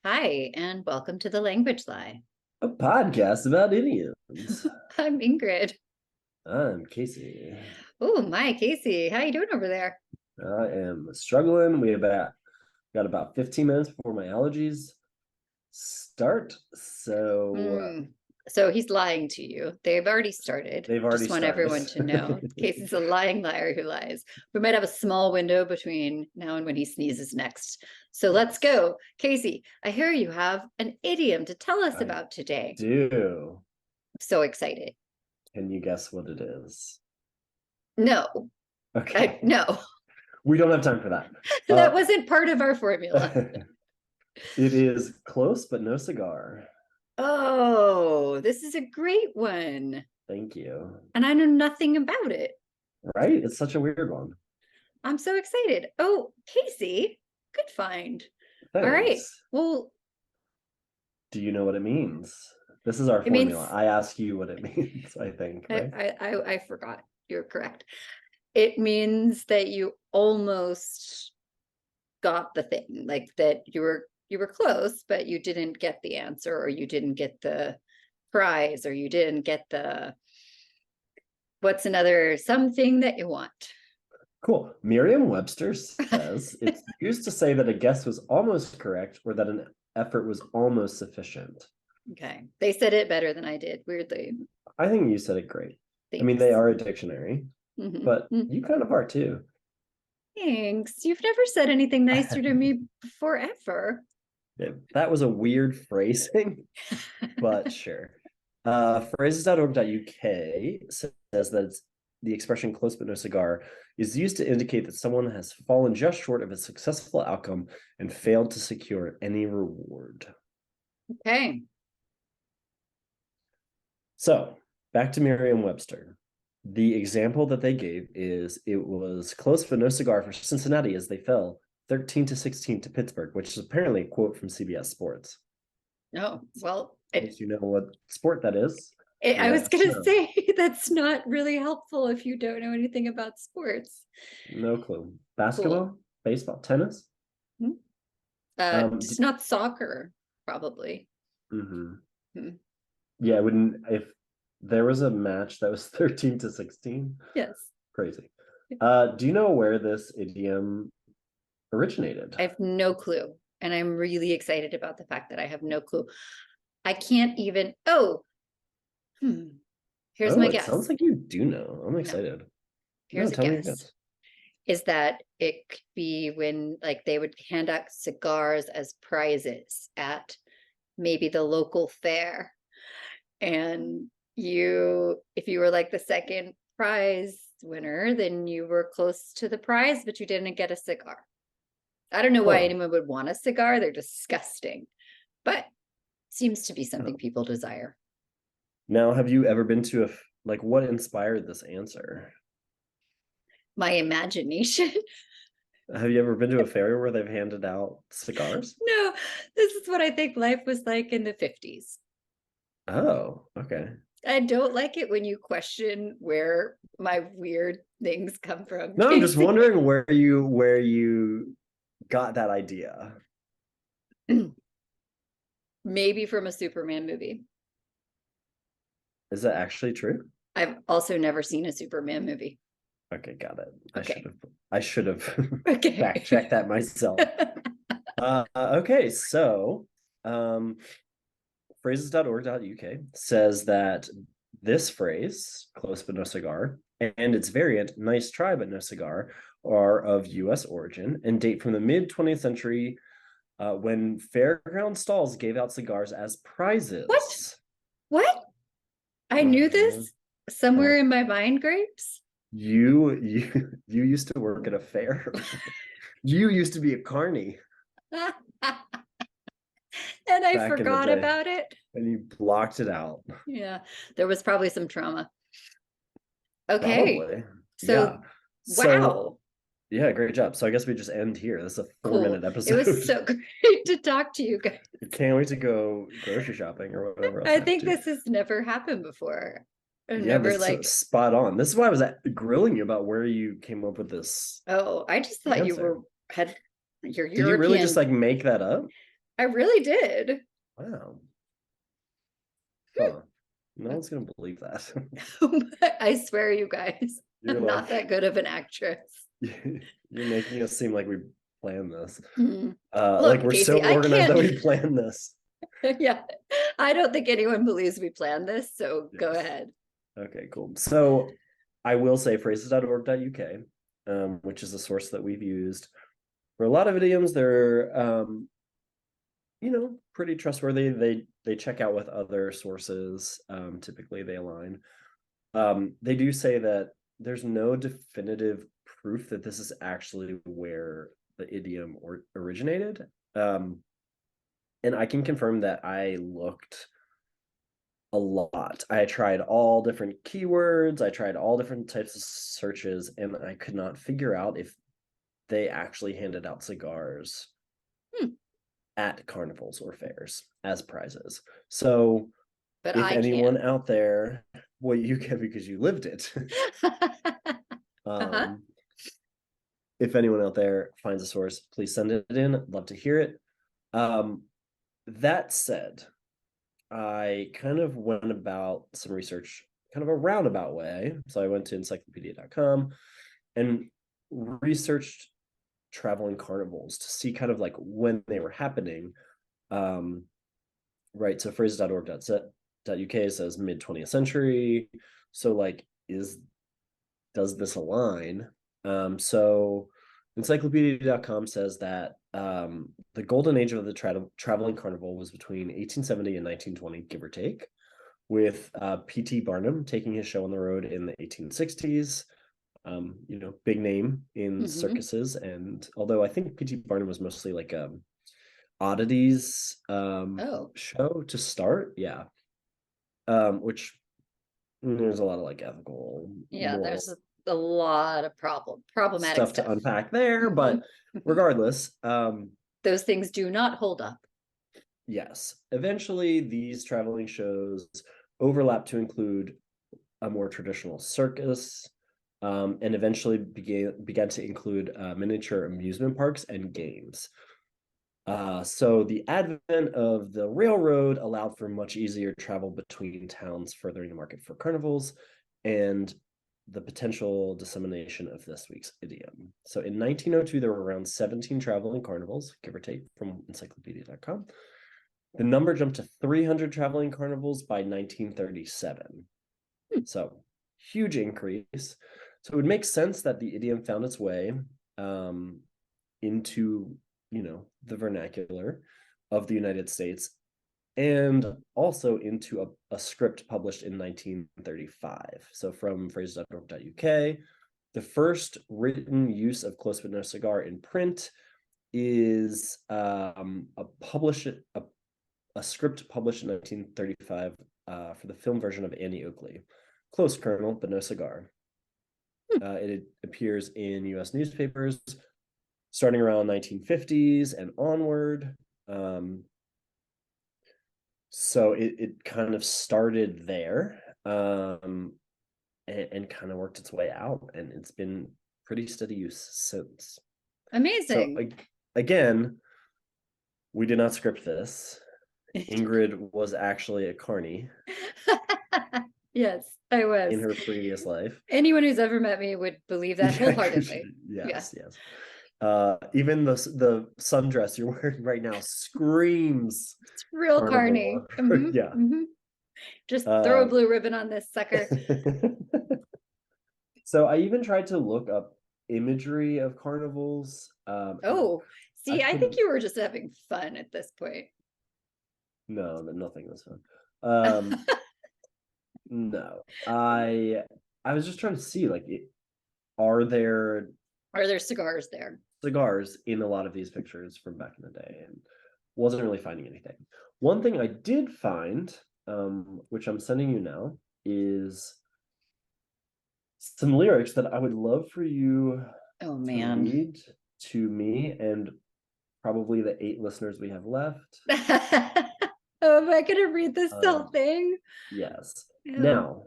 Hi, and welcome to The Language Lie. A podcast about idioms. I'm Ingrid. I'm Casey. Oh, my Casey, how you doing over there? I am struggling. Got about 15 minutes before my allergies start. So So he's lying to you. They've already started. they've already Just want started. everyone to know. Casey's a lying liar who lies. We might have a small window between now and when he sneezes next. So let's go. Casey, I hear you have an idiom to tell us I about today. do. I'm so excited. Can you guess what it is? No, Okay. no, We don't have time for that. that wasn't part of our formula. It is close, but no cigar. Oh, this is a great one. Thank you. And I know nothing about it. Right? It's such a weird one. I'm so excited. Oh, Casey, good find. All right. Thanks. Well, Do you know what it means? This is our it means formula. I ask you what it means, I think, right? I forgot. You're correct. It means that you almost got the thing, like that you were close, but you didn't get the answer, or you didn't get the prize, or you didn't get the what's another something that you want. Cool. Merriam-Webster says it's used to say that a guess was almost correct or that an effort was almost sufficient. Okay. They said it better than I did, weirdly. I think you said it great. Thanks. I mean, they are a dictionary, but you kind of are too. Thanks. You've never said anything nicer to me forever. That was a weird phrasing, but sure. Phrases.org.uk says that the expression close but no cigar is used to indicate that someone has fallen just short of a successful outcome and failed to secure any reward. Okay. So back to Merriam-Webster. The example that they gave is it was close but no cigar for Cincinnati as they fell 13-16 to Pittsburgh, which is apparently a quote from CBS Sports. Oh, well, You know what sport that is? I was going to say that's not really helpful if you don't know anything about sports. No clue. Basketball, Cool. baseball, tennis? Just not soccer, probably. Yeah, if there was a match that was 13-16. Yes. Crazy. Do you know where this idiom originated? I have no clue. And I'm really excited about the fact that I have no clue. I can't even. Here's my guess. Sounds like you do know. I'm excited. Here's a guess. Is that it could be when like they would hand out cigars as prizes at maybe the local fair. And if you were like the second prize winner, then you were close to the prize, but you didn't get a cigar. I don't know why anyone would want a cigar. They're disgusting, but seems to be something people desire. Now, have you ever been to what inspired this answer? My imagination. Have you ever been to a fair where they've handed out cigars? No, this is what I think life was like in the 50s. Oh, okay. I don't like it when you question where my weird things come from. No, I'm just wondering where you got that idea. Maybe from a Superman movie. Is that actually true? I've also never seen a Superman movie. Okay, got it. Okay. I should have fact checked that myself. Okay, so phrases.org.uk says that this phrase, close but no cigar, and its variant, nice try but no cigar, are of US origin and date from the mid 20th century when fairground stalls gave out cigars as prizes. What? I knew this somewhere in my mind grapes. You used to work at a fair. You used to be a carnie. And I forgot about it. And you blocked it out. Yeah, there was probably some trauma. Okay. Probably. So, yeah. Wow. Yeah, great job. So I guess we just end here. This is a 4-minute episode. It was so great to talk to you guys. Can't wait to go grocery shopping or whatever else. I think this has never happened before. This spot on. This is why I was grilling you about where you came up with this. Oh, I just thought you had your European. Did you really just make that up? I really did. Wow. Huh. No one's gonna believe that. I swear, you guys, You're I'm not like, that good of an actress. you're making us seem like we planned this. Mhm. Like Look, we're so Casey, I organized that can't. we planned this. Yeah, I don't think anyone believes we planned this, so go Yes. ahead. Okay, cool. So I will say phrases.org.uk, which is a source that we've used for a lot of idioms. They're pretty trustworthy. They check out with other sources. Typically they align. They do say that there's no definitive proof that this is actually where the idiom originated. And I can confirm that I looked a lot. I tried all different keywords, I tried all different types of searches, and I could not figure out if they actually handed out cigars Hmm, at carnivals or fairs as prizes. So but if I can. anyone out there, well, you can because you lived it. Uh-huh. um, if anyone out there finds a source, please send it in. I'd love to hear it. That said, I kind of went about some research kind of a roundabout way. So I went to encyclopedia.com and researched traveling carnivals to see kind of like when they were happening. Right. So phrases.org.uk says mid 20th century. So like does this align? So encyclopedia.com says that the golden age of the traveling carnival was between 1870 and 1920, give or take, with P.T. Barnum taking his show on the road in the 1860s. Big name in Hmm. circuses. And although I think P.T. Barnum was mostly like oddities Oh, show to start. Yeah. Which there's a lot of like ethical, yeah, there's moral a lot of problematic stuff to stuff. unpack there, Hmm. but regardless, Those things do not hold up. yes, eventually these traveling shows overlap to include a more traditional circus, and eventually began to include miniature amusement parks and games. So the advent of the railroad allowed for much easier travel between towns, furthering the market for carnivals and the potential dissemination of this week's idiom. So in 1902, there were around 17 traveling carnivals, give or take, from encyclopedia.com. The number jumped to 300 traveling carnivals by 1937. Hmm. So huge increase. So it would make sense that the idiom found its way into the vernacular of the United States and also into a script published in 1935. So from phrases.org.uk, the first written use of close but no cigar in print is a script published in 1935 for the film version of Annie Oakley. Close, Colonel, but no cigar. It appears in U.S. newspapers starting around 1950s and onward. So it kind of started there, and kind of worked its way out, and it's been pretty steady use since. So Amazing. again, we did not script this. Ingrid was actually a carnie Yes, I in was. her previous life. Anyone who's ever met me would believe that Yeah, wholeheartedly. Yeah, yes. Even the sundress you're wearing right now screams it's real carny. carnivore. Yeah. Just throw a Uh, blue ribbon on this sucker. so I even tried to look up imagery of carnivals. And Oh, I see, I think couldn't. you were just having fun at this point. No, nothing was fun. No, I was just trying to see like, are there Are there cigars there? cigars in a lot of these pictures from back in the day, and wasn't really finding anything. One thing I did find, which I'm sending you now, is some lyrics that I would love for you Oh to man. read to me and probably the 8 listeners we have left. Oh, am I gonna read this whole Um, thing? yes. Oh. Now,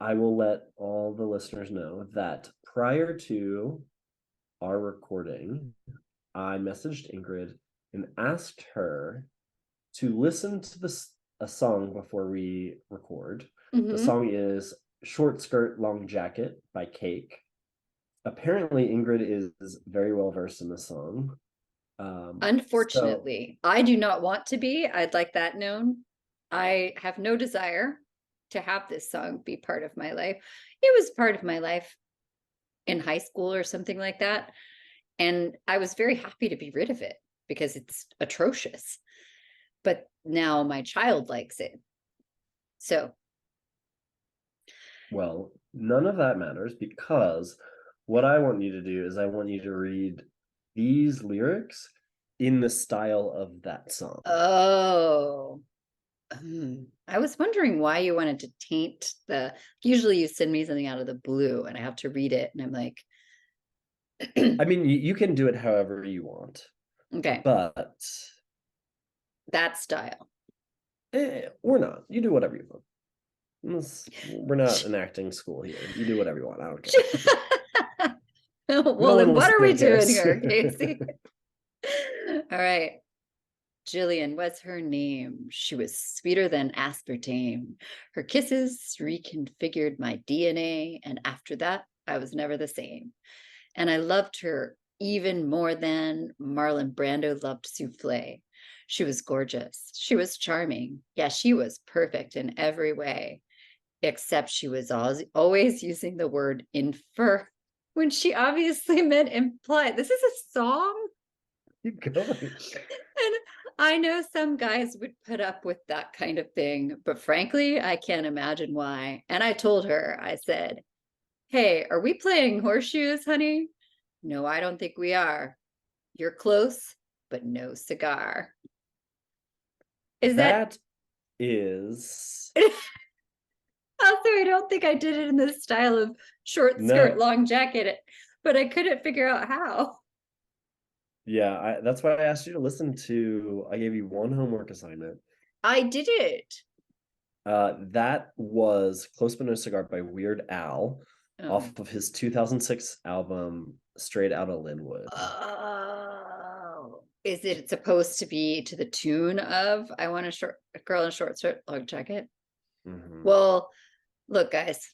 I will let all the listeners know that prior to our recording, I messaged Ingrid and asked her to listen to a song before we record. The song is Short Skirt, Long Jacket by Cake. Apparently, Ingrid is very well versed in the song. Unfortunately, I do not want to be. I'd like that known. I have no desire to have this song be part of my life. It was part of my life in high school or something like that. And I was very happy to be rid of it because it's atrocious. But now my child likes it. So. Well, none of that matters, because what I want you to do is I want you to read these lyrics in the style of that song. Oh. I was wondering why you wanted to taint usually you send me something out of the blue and I have to read it and I'm like, I mean, you can do it however you want. Okay. But that style. We're not. You do whatever you want. We're not an acting school here. You do whatever you want. I don't care. Well, then what are we doing here, Casey? All right. Jillian was her name. She was sweeter than aspartame. Her kisses reconfigured my DNA, and after that, I was never the same. And I loved her even more than Marlon Brando loved souffle. She was gorgeous. She was charming. Yeah, she was perfect in every way, except she was always using the word infer when she obviously meant imply. This is a song? Keep going. And I know some guys would put up with that kind of thing, but frankly, I can't imagine why. And I told her, I said, hey, are we playing horseshoes, honey? No, I don't think we are. You're close, but no cigar. Is that is also, I don't think I did it in the style of short skirt, long jacket, but I couldn't figure out how. Yeah, that's why I asked you to listen to. I gave you one homework assignment. I did it. That was Close But No Cigar by Weird Al, off of his 2006 album Straight Outta Linwood. Oh, is it supposed to be to the tune of I Want a Girl in a Short Skirt, Long Jacket? Well, look, guys,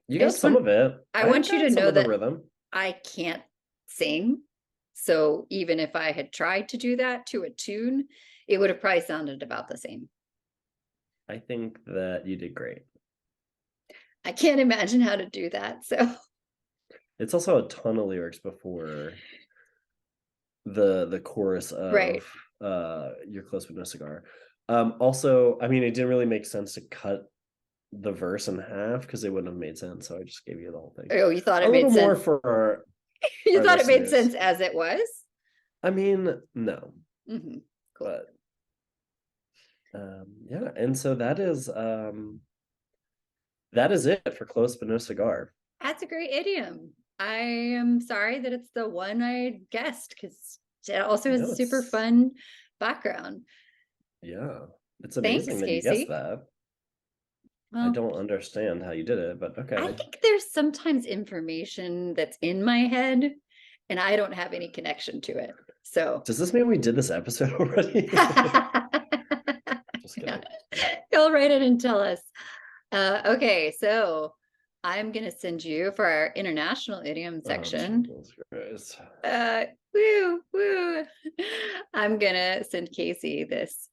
you got some of it. I want you to know that rhythm. I can't sing. So even if I had tried to do that to a tune, it would have probably sounded about the same. I think that you did great. I can't imagine how to do that. So it's also a ton of lyrics before the chorus of You're Close But No Cigar. Also, I mean, it didn't really make sense to cut the verse in half because it wouldn't have made sense. So I just gave you the whole thing. Oh, you thought it made sense? A little more for you thought listeners. It made sense as it was? I mean, no. Cool. But yeah, and so that is it for Close But No Cigar. That's a great idiom. I am sorry that it's the one I guessed because it also has a super fun background. Yeah, it's amazing that Casey. You guessed that. Well, I don't understand how you did it, but okay. I think there's sometimes information that's in my head and I don't have any connection to it. So does this mean we did this episode already? Just kidding. You'll write it and tell us. Okay, so I'm gonna send you for our international idiom section. Woo. I'm gonna send Casey this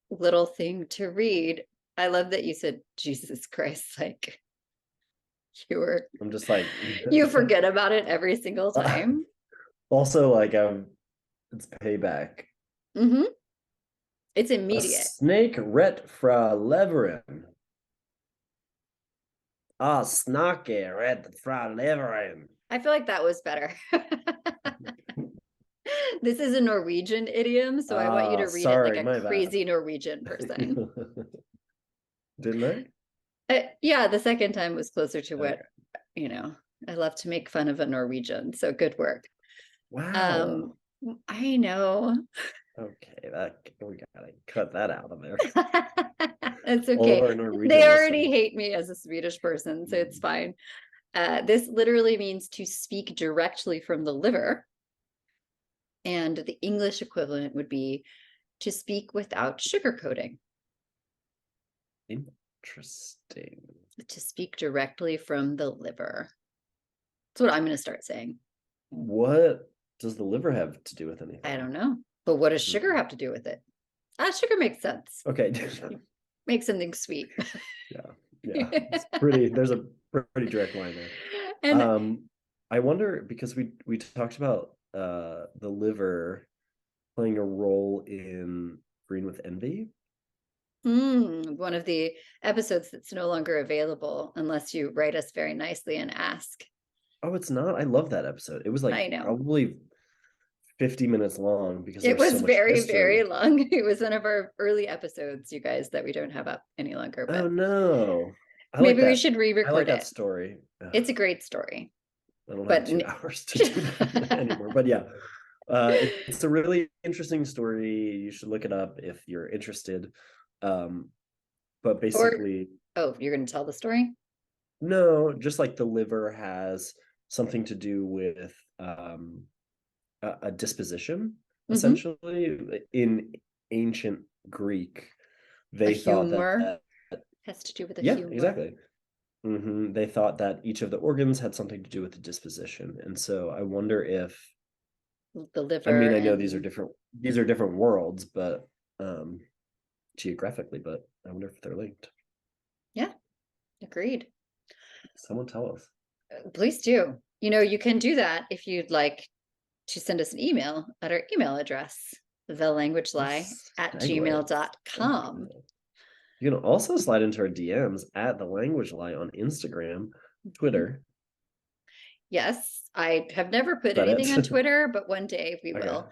little thing to read. I love that you said Jesus Christ, like I'm just like you forget about it every single time. Also, like it's payback. It's immediate. A snake ret fra leveren. Ah, snake ret fra leveren. I feel like that was better. This is a Norwegian idiom, so I want you to read it like a crazy Norwegian person. Didn't I? Yeah, the second time was closer to what, I love to make fun of a Norwegian, so good work. Wow. I know. Okay, we gotta cut that out of there. It's okay. They already hate me as a Swedish person, so it's fine. This literally means to speak directly from the liver. And the English equivalent would be to speak without sugarcoating. Interesting. To speak directly from the liver. That's what I'm going to start saying. What does the liver have to do with anything? I don't know. But what does sugar have to do with it? Sugar makes sense. Okay. Make something sweet. Yeah. It's there's a pretty direct line there. And I wonder, because we talked about the liver playing a role in Green with Envy. one of the episodes that's no longer available unless you write us very nicely and ask. Oh, it's not. I love that episode. It was like I know. probably 50 minutes long because it was so much very, history. very long. It was one of our early episodes, you guys, that we don't have up any longer. But oh no. Maybe we should re-record I like it. that story. It's a great story. I don't have 2 hours to do that anymore. But yeah, it's a really interesting story. You should look it up if you're interested. But basically, you're going to tell the story? No, just like the liver has something to do with a disposition, essentially. In ancient Greek, they thought that has to do with humor. Exactly. They thought that each of the organs had something to do with the disposition, and so I wonder if the liver. I mean, I know these are different worlds, but geographically, but I wonder if they're linked. Yeah, agreed. Someone tell us. Please do. You can do that if you'd like to send us an email at our email address, thelanguagelie@gmail.com. You can also slide into our DMs at thelanguagelie on Instagram, Twitter. Yes, I have never put anything on Twitter, but one day we will.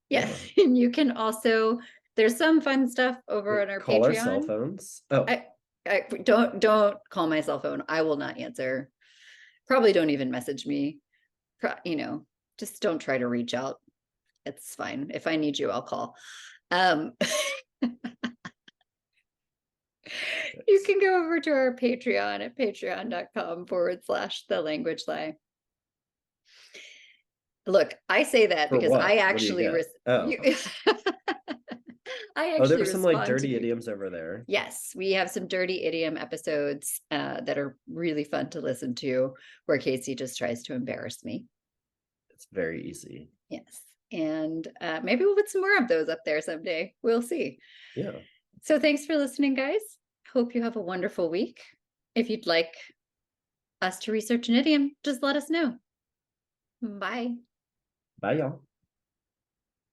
Yeah, and you can also, there's some fun stuff over on our Patreon. Call our cell phones. Oh, I don't call my cell phone. I will not answer. Probably don't even message me. Just don't try to reach out. It's fine. If I need you, I'll call. You can go over to our Patreon at patreon.com/thelanguagelie. Look, I say that because I actually there's some like dirty idioms over there. Yes, we have some dirty idiom episodes that are really fun to listen to, where Casey just tries to embarrass me. It's very easy. Yes, and maybe we'll put some more of those up there someday. We'll see. Yeah. So thanks for listening, guys. Hope you have a wonderful week. If you'd like us to research an idiom, just let us know. Bye. Bye, y'all.